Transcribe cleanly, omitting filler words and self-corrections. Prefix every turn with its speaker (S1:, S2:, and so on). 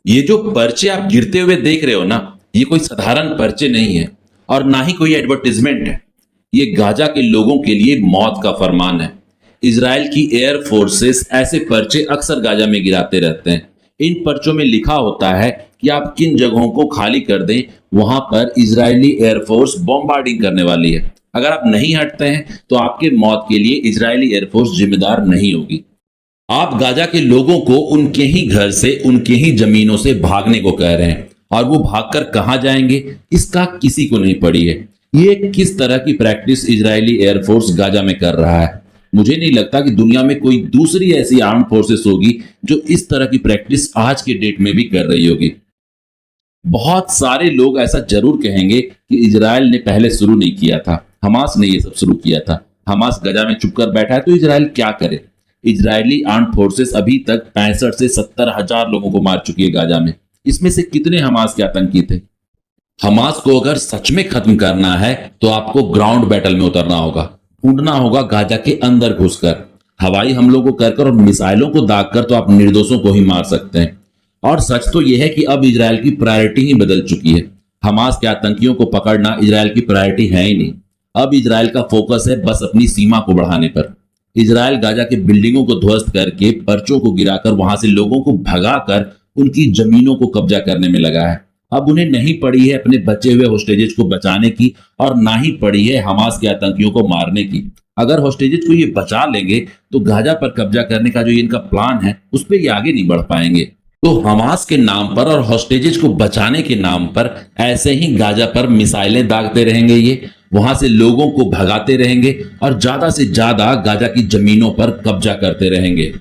S1: ये जो पर्चे आप गिरते हुए देख रहे हो ना, ये कोई साधारण पर्चे नहीं है और ना ही कोई एडवर्टीजमेंट है। ये गाजा के लोगों के लिए मौत का फरमान है। इसराइल की एयर फोर्सेस ऐसे पर्चे अक्सर गाजा में गिराते रहते हैं। इन पर्चों में लिखा होता है कि आप किन जगहों को खाली कर दें, वहां पर इजरायली एयरफोर्स बॉम्बार्डिंग करने वाली है। अगर आप नहीं हटते हैं तो आपके मौत के लिए इजरायली एयरफोर्स जिम्मेदार नहीं होगी। आप गाजा के लोगों को उनके ही घर से, उनके ही जमीनों से भागने को कह रहे हैं, और वो भागकर कहां जाएंगे इसका किसी को नहीं पड़ी है। ये किस तरह की प्रैक्टिस इजरायली एयरफोर्स गाजा में कर रहा है? मुझे नहीं लगता कि दुनिया में कोई दूसरी ऐसी आर्म फोर्सेस होगी जो इस तरह की प्रैक्टिस आज के डेट में भी कर रही होगी। बहुत सारे लोग ऐसा जरूर कहेंगे कि इजराइल ने पहले शुरू नहीं किया था, हमास ने ये सब शुरू किया था। हमास गजा में चुपकर बैठा है तो इजराइल क्या करे? इजरायली आर्म फोर्सेस अभी तक 65 से 70 हजार लोगों को मार चुकी है गाजा में। इसमें से कितने हमास के आतंकी थे? हमास को अगर सच में खत्म करना है तो आपको ग्राउंड बैटल में उतरना होगा, ढूंढना होगा गाजा के अंदर घुसकर। हवाई हमलों को कर और मिसाइलों को दागकर तो आप निर्दोषों को ही मार सकते हैं। और सच तो यह है कि अब इजराइल की प्रायोरिटी ही बदल चुकी है। हमास के आतंकियों को पकड़ना इजराइल की प्रायोरिटी है ही नहीं। अब इजराइल का फोकस है बस अपनी सीमा को बढ़ाने पर। इजराइल गाजा के बिल्डिंगों को ध्वस्त करके, पर्चों को गिराकर, वहां से लोगों को भगाकर उनकी जमीनों को कब्जा करने में लगा है। अब उन्हें नहीं पड़ी है अपने बचे हुए होस्टेजेस को बचाने की, और ना ही पड़ी है हमास के आतंकियों को मारने की। अगर होस्टेजेस को ये बचा लेंगे तो गाजा पर कब्जा करने का जो इनका प्लान है उस पर ये आगे नहीं बढ़ पाएंगे। तो हमास के नाम पर और हॉस्टेजेस को बचाने के नाम पर ऐसे ही गाजा पर मिसाइलें दागते रहेंगे, ये वहां से लोगों को भगाते रहेंगे और ज्यादा से ज्यादा गाजा की जमीनों पर कब्जा करते रहेंगे।